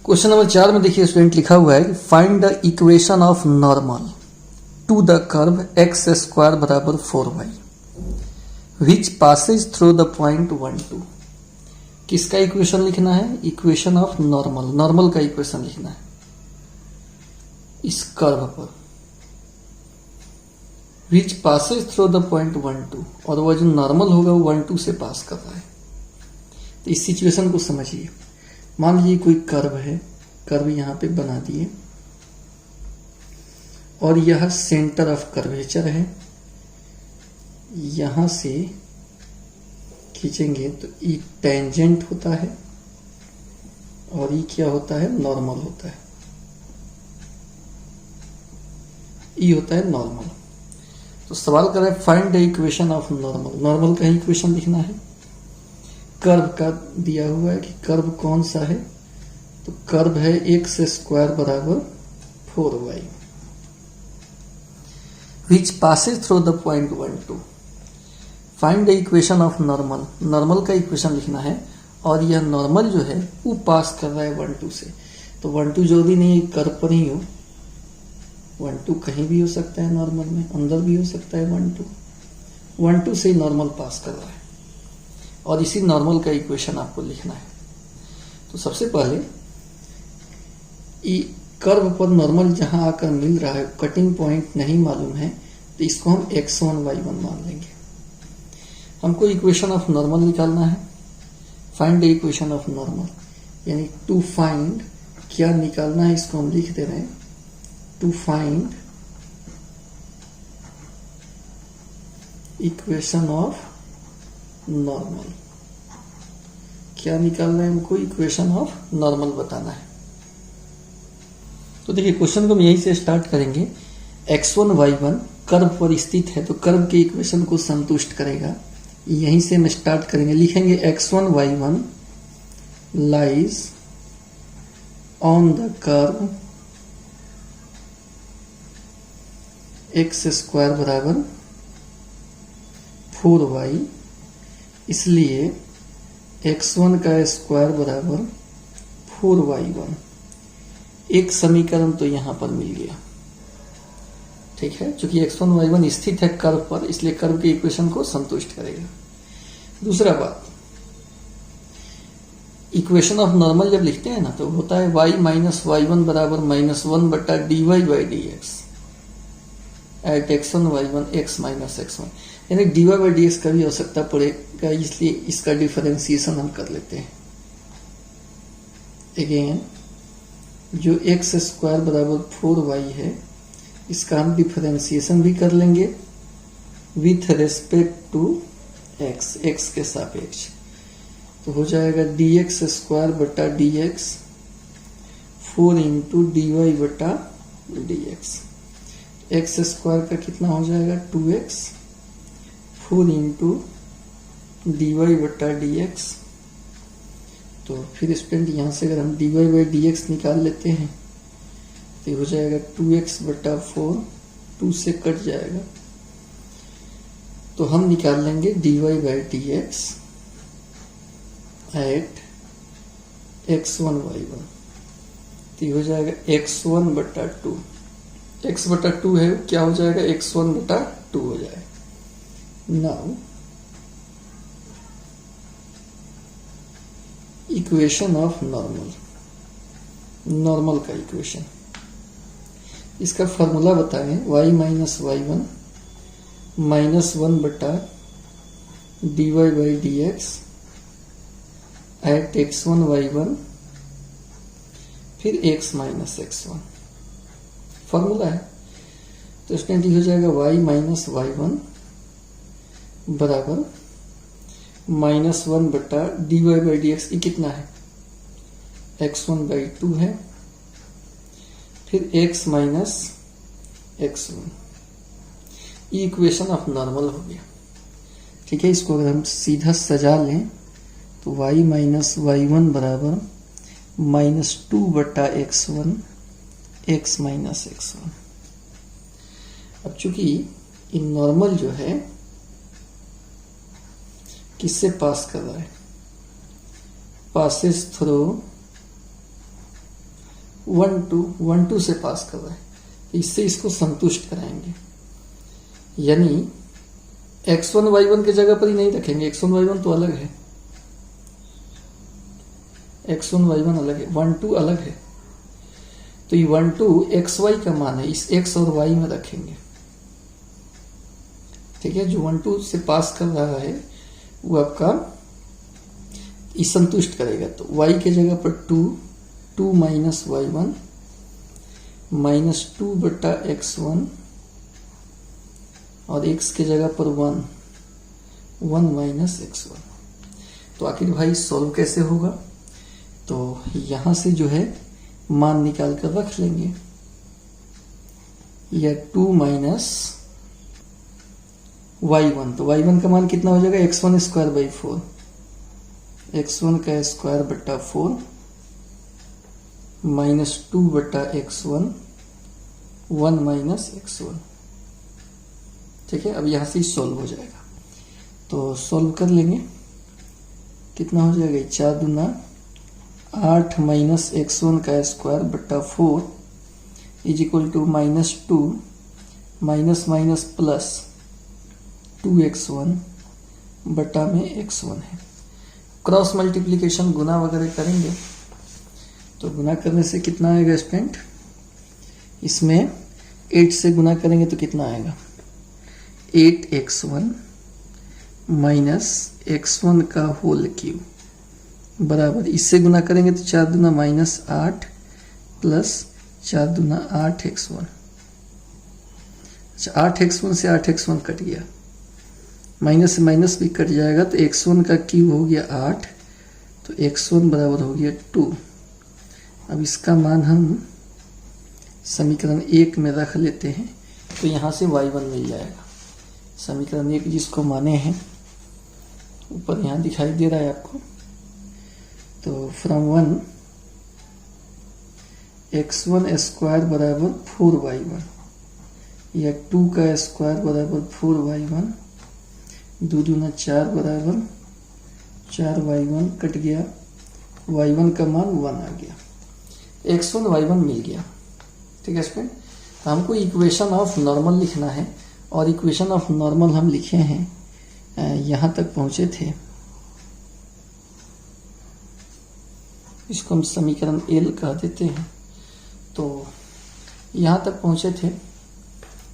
Question number 4 में देखिए student लिखा हुआ है find the equation of normal to the curve X square बराबर 4y which passes through the point 1 2। किसका इक्वेशन लिखना है? इक्वेशन ऑफ नॉर्मल, नॉर्मल का इक्वेशन लिखना है इस कर्व पर which passes through the point 1 2, और वह जो नॉर्मल होगा वो 1 2 से पास कर रहा है। तो इस सिचुएशन को समझिए। मान लीजिए कोई कर्व है, कर्व यहां पे बना दिए और यह सेंटर ऑफ कर्वेचर है। यहां से खींचेंगे तो ई टेंजेंट होता है और ई क्या होता है? नॉर्मल होता है। ई होता है नॉर्मल। तो सवाल कर रहा है find the equation of normal. Normal का इक्वेशन लिखना है। कर्व का दिया हुआ है कि कर्व कौन सा है, तो कर्व है एक्स स्क्वायर बराबर 4y which passes through the point 1 2। Find the equation of normal. Normal का इक्वेशन लिखना है और यह नॉर्मल जो है वो पास कर रहा है 1 2 से। तो 1 2 जरूरी नहीं कर्व पर ही हो, 1 2 कहीं भी हो सकता है, नॉर्मल में अंदर भी हो सकता है। 1 2 से ही नॉर्मल पास कर रहा है और इसी नॉर्मल का इक्वेशन आपको लिखना है। तो सबसे पहले कर्व पर नॉर्मल जहां आकर मिल रहा है, कटिंग पॉइंट नहीं मालूम है, तो इसको हम x1 y1 मान लेंगे। हमको इक्वेशन ऑफ नॉर्मल निकालना है। Find the equation of normal, यानी टू फाइंड क्या निकालना है, इसको हम लिख दे रहे हैं to find equation of normal. क्या निकालना है हमको? इक्वेशन ऑफ नॉर्मल बताना है। तो देखिए क्वेश्चन को हम यहीं से स्टार्ट करेंगे। x1 y1 कर्व पर स्थित है तो कर्व के इक्वेशन को संतुष्ट करेगा। यहीं से हम स्टार्ट करेंगे। लिखेंगे x1 y1 lies on the curve X square बराबर 4y, इसलिए x1 का स्क्वायर बराबर 4y1। एक समीकरण तो यहां पर मिल गया, ठीक है। चूंकि x1 y1 स्थित है कर्व पर, इसलिए कर्व के इक्वेशन को संतुष्ट करेगा। दूसरा बात, इक्वेशन ऑफ नॉर्मल जब लिखते हैं ना तो होता है y माइनस y1 बराबर -1 बटा dy by dx at x1 y1 x minus x1, यानी dy बाई dx का भी आवश्यकता पड़ेगा, इसलिए इसका डिफरेंशिएशन हम कर लेते हैं। अगेन जो एक्स स्क्वायर बराबर 4y है, इसका हम डिफरेंशिएशन भी कर लेंगे with respect to x, x के सापेक्ष। तो हो जाएगा dx स्क्वायर बटा dx 4 इंटू dy बटा dx। x स्क्वायर का कितना हो जाएगा? 2x 4 इंटू dy बटा dx। तो फिर स्टूडेंट यहां से अगर हम dy बाई dx निकाल लेते हैं तो हो जाएगा 2x बटा 4, 2 से कट जाएगा तो हम निकाल लेंगे dy by dx at x1 y1। तो हो जाएगा x1 बटा 2, x बटा 2 है, क्या हो जाएगा? x1 बटा 2 हो जाएगा। Now equation of normal, normal का इक्वेशन, इसका फॉर्मूला बताएं y माइनस y1 -1 बटा dy by dx at x1 y1 फिर x माइनस x1 फॉर्मूला है। तो स्टूडेंट हो जाएगा y माइनस y1 बराबर -1 बटा dy बाई dx। ये कितना है? x1 बाई 2 है, फिर x माइनस x1। ये इक्वेशन ऑफ नॉर्मल हो गया, ठीक है। इसको अगर हम सीधा सजा लें तो y माइनस y1 बराबर -2 बटा x1 x माइनस x1। अब चूंकि इन नॉर्मल जो है किससे पास कर रहा है? पासेस थ्रू 1 2 से पास कर रहा है, तो इससे इसको संतुष्ट कराएंगे। यानी x1 y1 के जगह पर ही नहीं रखेंगे, x1 y1 तो अलग है, x1 y1 अलग है, 1 2 अलग है। तो ये 1 2 xy का मान है, इस x और y में रखेंगे। ठीक है, जो 1 2 से पास कर रहा है वो आपका इस संतुष्ट करेगा। तो y के जगह पर 2 माइनस y1 माइनस 2 बटा x1 और x के जगह पर 1 माइनस x1। तो आखिर भाई सॉल्व कैसे होगा? तो यहां से जो है मान निकाल कर रख लेंगे। यह 2 माइनस y1, तो y1 का मान कितना हो जाएगा? x1 स्क्वायर बाई 4, x1 का स्क्वायर बटा 4 माइनस 2 बटा x1 1 माइनस x1। ठीक है, अब यहां से सॉल्व हो जाएगा। तो सॉल्व कर लेंगे, कितना हो जाएगा? 4 दूना 8 माइनस x1 का स्क्वायर बटा 4 is equal to minus 2 minus minus plus 2x1 बटा में x1 है। क्रॉस मल्टीप्लिकेशन गुना वगैरह करेंगे तो गुना करने से कितना आएगा स्टूडेंट? इसमें 8 से गुना करेंगे तो कितना आएगा? 8x1 माइनस x1 का होल क्यूब बराबर, इससे गुना करेंगे तो 4 दूना माइनस 8 प्लस 4 दूना 8x1। अच्छा, 8x1 से 8x1 कट गया, माइनस से माइनस भी कट जाएगा, तो x1 का क्यूब हो गया 8, तो x1 बराबर हो गया 2। अब इसका मान हम समीकरण 1 में रख लेते हैं, तो यहाँ से y1 मिल जाएगा। समीकरण 1 जिसको माने हैं ऊपर यहाँ दिखाई दे रहा है आपको। तो फ्रॉम 1 x1 स्क्वायर बराबर 4y1 या 2 का स्क्वायर बराबर 4y1, 2 दूना 4 बराबर 4y1 कट गया, y1 का मान 1 आ गया, x1 y1 मिल गया। ठीक है स्टूडेंट, हमको इक्वेशन ऑफ नॉर्मल लिखना है और इक्वेशन ऑफ नॉर्मल हम लिखे हैं, यहाँ तक पहुंचे थे, इसको हम समीकरण L कह देते हैं। तो यहाँ तक पहुंचे थे,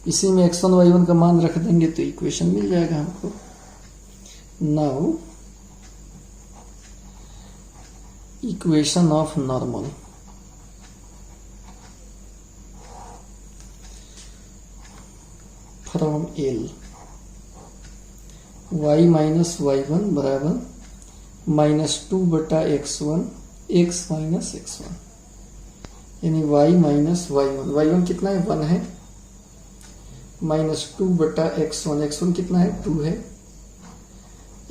इसी में x1 y1 का मान रख देंगे तो इक्वेशन मिल जाएगा हमको। Now equation of normal, from L y minus y1 बराबर माइनस 2 बटा x1 x माइनस x1, यानी y माइनस y1 कितना है? 1 है, माइनस 2 बटा x1 कितना है? 2 है,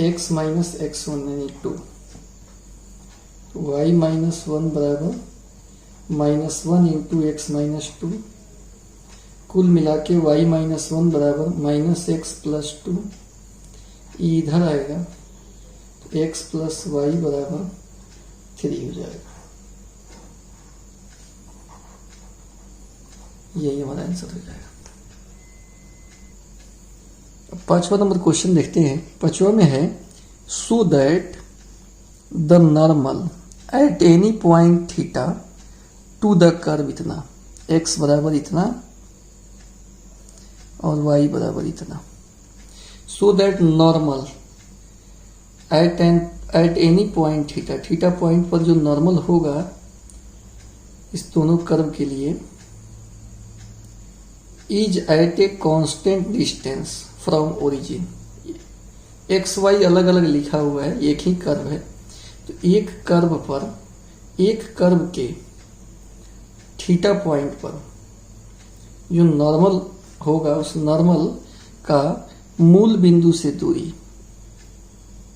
x माइनस x1 यानी 2, तो y माइनस 1 बराबर माइनस 1 इंटू एक्स माइनस 2, कुल मिला के y माइनस 1 बराबर माइनस एक्स प्लस 2, इधर आएगा तो x प्लस वाई बराबर 3 हो जाएगा। यही हमारा आंसर हो जाएगा। अब 5वां नंबर क्वेश्चन देखते हैं। 5वां में है so that the normal at any point theta to the curve इतना, x बराबर इतना और y बराबर इतना। So that normal at any point theta point पर जो नॉर्मल होगा इस दोनों कर्व के लिए is at a constant distance from origin. X Y अलग अलग लिखा हुआ है, एक ही कर्व है, तो एक कर्व पर, एक कर्व के थीटा पॉइंट पर जो नॉर्मल होगा उस नॉर्मल का मूल बिंदु से दूरी,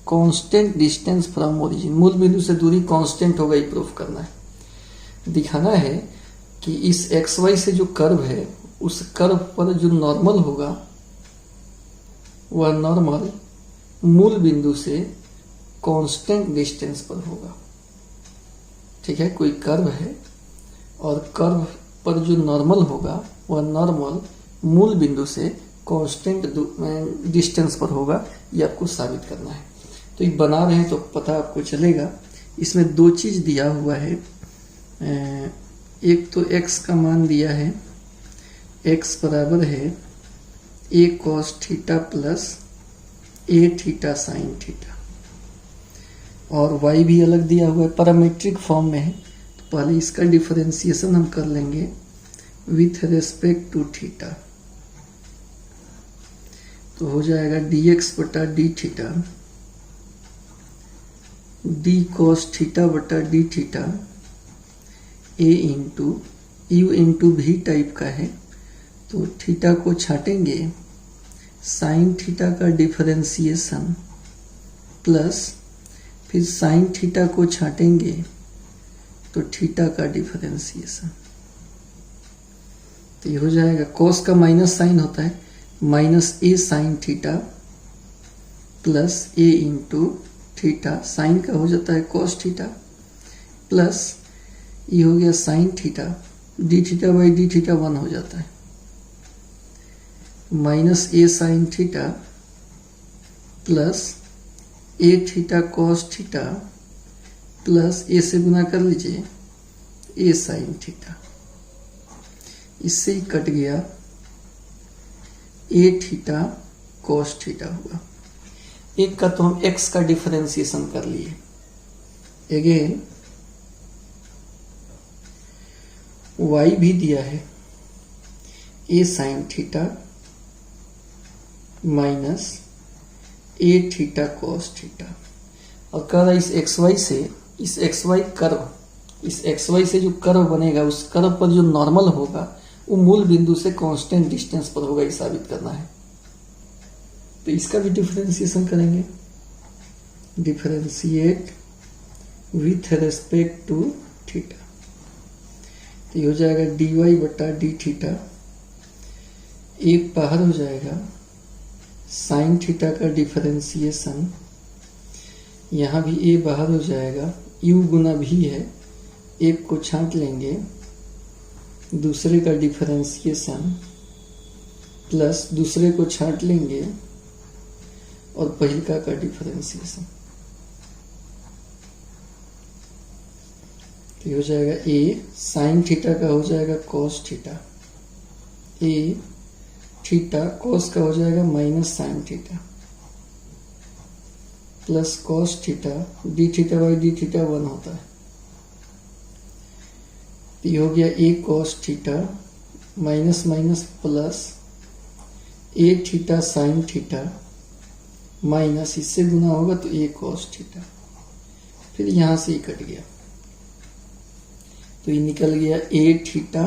कांस्टेंट डिस्टेंस फ्रॉम ओरिजिन, मूल बिंदु से दूरी कांस्टेंट होगा, ये प्रूफ करना है। दिखाना है कि इस एक्स वाई से जो कर्व है उस कर्व पर जो नॉर्मल होगा वह नॉर्मल मूल बिंदु से कांस्टेंट डिस्टेंस पर होगा। ठीक है, कोई कर्व है और कर्व पर जो नॉर्मल होगा वह नॉर्मल मूल बिंदु से कांस्टेंट डिस्टेंस पर होगा, ये आपको साबित करना है। तो ये बना रहे हैं तो पता आपको चलेगा। इसमें दो चीज दिया हुआ है, एक तो x का मान दिया है, x बराबर है a cos theta plus a theta sine theta, और y भी अलग दिया हुआ है, पैरामीट्रिक फॉर्म में है। तो पहले इसका डिफरेंशिएशन हम कर लेंगे विथ रेस्पेक्ट टू थीटा। तो हो जाएगा dx बटा D theta d cos theta बटा D theta a into U into भी टाइप का है, तो थीटा को छाटेंगे, साइन थीटा का डिफरेंशिएशन प्लस फिर साइन थीटा को छाटेंगे तो थीटा का डिफरेंशिएशन। तो ये हो जाएगा कॉस का माइनस साइन होता है, minus A sine theta plus A into theta, sign का हो जाता है कॉस थीटा प्लस ये हो गया sine theta, D theta by D theta 1 हो जाता है, minus A sine theta plus A theta cos theta plus ए से गुना कर लीजिए ए साइन थीटा, इससे ही कट गया ए थीटा कॉस थीटा हुआ। एक का तो हम x का डिफरेंशिएशन कर लिए। अगेन y भी दिया है a sign theta minus a theta cos theta, और कह रहा है इस xy से, इस xy कर्व, इस xy से जो कर्व बनेगा उस कर्व पर जो नॉर्मल होगा वो मूल बिंदु से कांस्टेंट डिस्टेंस पर होगा, ये साबित करना है। तो इसका भी डिफरेंशिएशन करेंगे, differentiate with respect to theta. तो ये हो जाएगा dy बटा डी थीटा, एक बाहर हो जाएगा साइन थीटा का डिफरेंशिएशन, यहाँ भी a बाहर हो जाएगा, u गुना भी है, एक को छांट लेंगे, दूसरे का डिफरेंशिएशन प्लस दूसरे को छांट लेंगे और पहिलका का डिफरेंशिएशन। तो हो जाएगा a साइन थीटा का हो जाएगा cos theta, a theta cos का हो जाएगा minus sine theta plus cos theta, D theta by D theta 1 होता है। तो ये हो गया a cos theta minus minus plus a theta sine theta minus, इससे गुना होगा तो a कॉस थीटा, फिर यहां से ही कट गया तो ये निकल गया a theta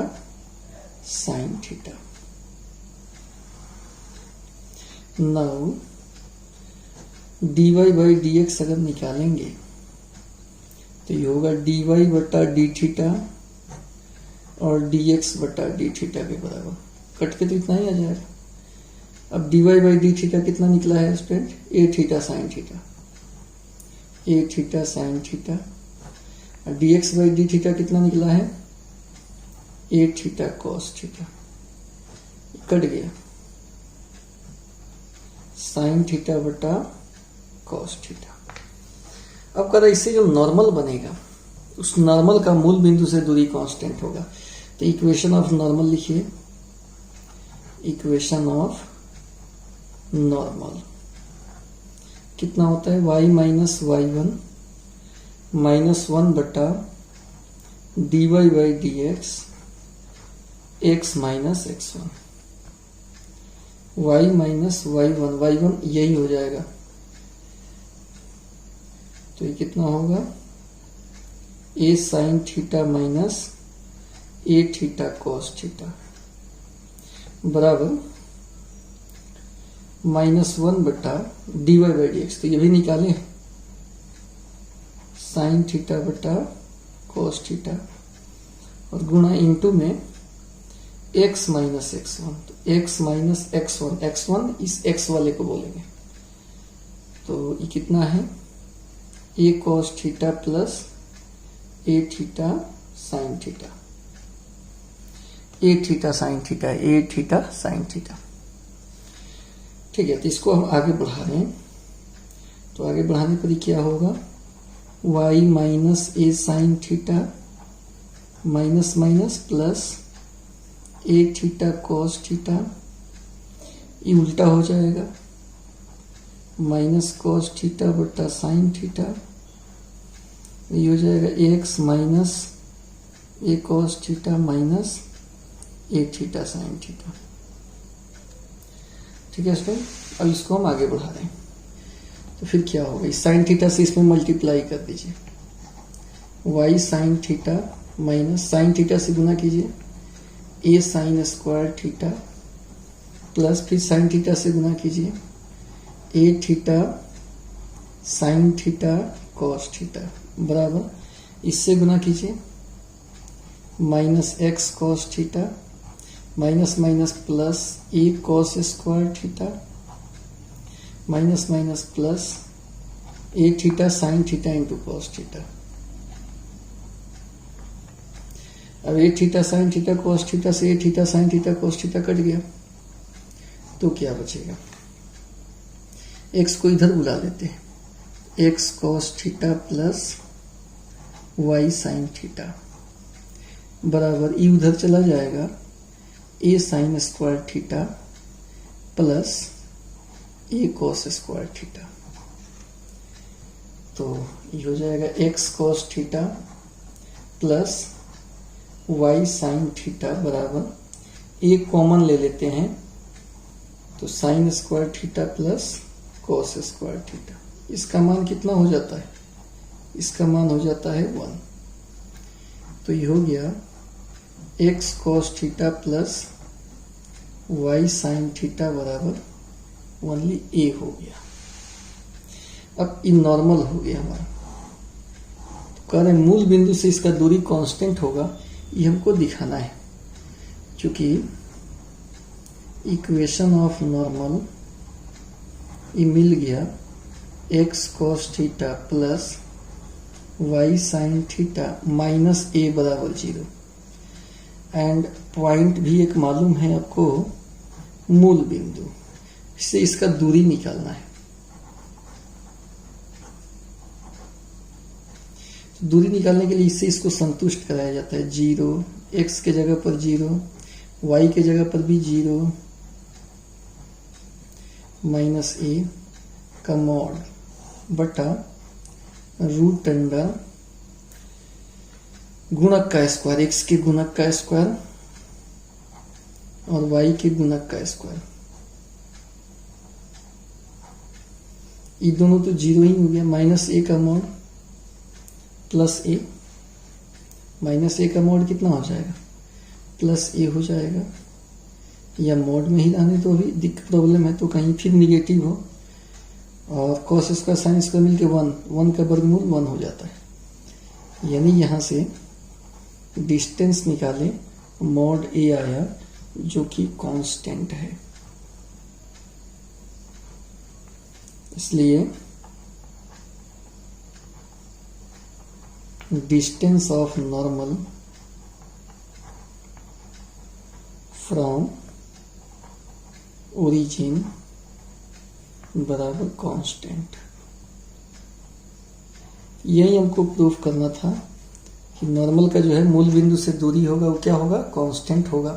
sine theta. Now dy by dx अगर निकालेंगे तो ये होगा dy बटा डी थीटा और dx बटा डी थीटा के बराबर, कट के तो इतना ही आ जाएगा। अब dy बाई डी थीटा कितना निकला है student, a theta sine theta, a theta sine theta, और dx बाई डी थीटा कितना निकला है, a theta cos theta, cut गया साइन थीटा बटा कॉस थीटा। अब कह रहा इससे जो नॉर्मल बनेगा उस नॉर्मल का मूल बिंदु से दूरी कांस्टेंट होगा। तो इक्वेशन ऑफ नॉर्मल लिखिए, इक्वेशन ऑफ नॉर्मल कितना होता है, y माइनस y1 माइनस 1 बटा dy by D x minus x1, y minus y1 यही हो जाएगा। तो ये कितना होगा, a sign theta minus a theta cos theta बराबर -1 बटा dy बाई डी एक्स। तो ये भी निकालें, साइन थीटा बटा कॉस थीटा और गुणा इंटू में x माइनस x1, तो x माइनस x1 इस x वाले को बोलेंगे। तो ये कितना है, a cos theta plus a theta sine theta A theta sine theta, A theta sine theta. ठीक है, तो इसको हम आगे बढ़ा रहे हैं। तो आगे बढ़ाने पर क्या होगा, y minus A sine theta minus minus plus A theta cos theta, ये उल्टा हो जाएगा, माइनस कॉस थीटा बटा साइन थीटा, ये हो जाएगा X minus A cos theta minus A theta sine theta. ठीक है स्टूडेंट, अब इसको हम आगे बढ़ा रहे हैं। तो फिर क्या होगा, इस साइन थीटा से इसमें मल्टीप्लाई कर दीजिए, y sine theta minus sine theta से गुना कीजिए A sine square theta plus फिर साइन थीटा से गुना कीजिए A theta sine theta cos theta बराबर इससे गुना कीजिए minus X cos theta minus minus plus A cos square theta minus minus plus A theta sine theta into cos theta. अब A theta sine theta cos theta से A theta sine theta cos theta cut गया, तो क्या बचेगा, x को इधर बुला लेते हैं, X cos theta plus Y sine theta बराबर ई उधर चला जाएगा A sine square theta plus A cos square theta. तो ये हो जाएगा X cos theta plus Y sine theta बराबर ए कॉमन ले लेते हैं, तो sine square theta plus cos square theta. इसका मान कितना हो जाता है, इसका मान हो जाता है 1। तो ये हो गया X cos theta plus Y sine theta बराबर ओनली ए हो गया। अब इन नॉर्मल हो गया हमारा। तो कह रहे मूल बिंदु से इसका दूरी कांस्टेंट होगा, ये हमको दिखाना है, क्योंकि इक्वेशन ऑफ नॉर्मल ये मिल गया X cos theta plus Y sine theta minus A बराबर 0 एंड पॉइंट भी एक मालूम है आपको, मूल बिंदु, इससे इसका दूरी निकालना है। दूरी निकालने के लिए इससे इसको संतुष्ट कराया जाता है, 0 एक्स के जगह पर 0 वाई के जगह पर भी 0 माइनस ए का मॉड बटा रूट अंडर गुणक का स्क्वायर, एक्स के गुणक का स्क्वायर और वाई के गुणक का स्क्वायर। ये दोनों तो 0 ही हो गया, माइनस ए का मॉड प्लस ए, माइनस ए का मॉड कितना हो जाएगा, प्लस ए हो जाएगा, या मॉड में ही रहने तो अभी दिक्कत प्रॉब्लम है, तो कहीं फिर निगेटिव हो, और कॉस स्क्वायर साइन स्क्वायर मिलके 1 का वर्गमूल 1 हो जाता है। यानी यहां से डिस्टेंस निकाले, मॉड ए आया जो कि कांस्टेंट है, इसलिए distance of normal from origin बराबर कांस्टेंट। यही हमको प्रूफ करना था कि नॉर्मल का जो है मूल बिंदु से दूरी होगा वो क्या होगा, कांस्टेंट होगा।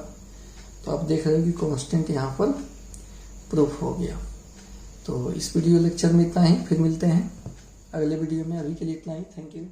तो आप देख रहे हो कि कांस्टेंट यहाँ पर प्रूफ हो गया। तो इस वीडियो लेक्चर में इतना ही, फिर मिलते हैं अगले वीडियो में। अभी के लिए इतना ही, थैंक यू।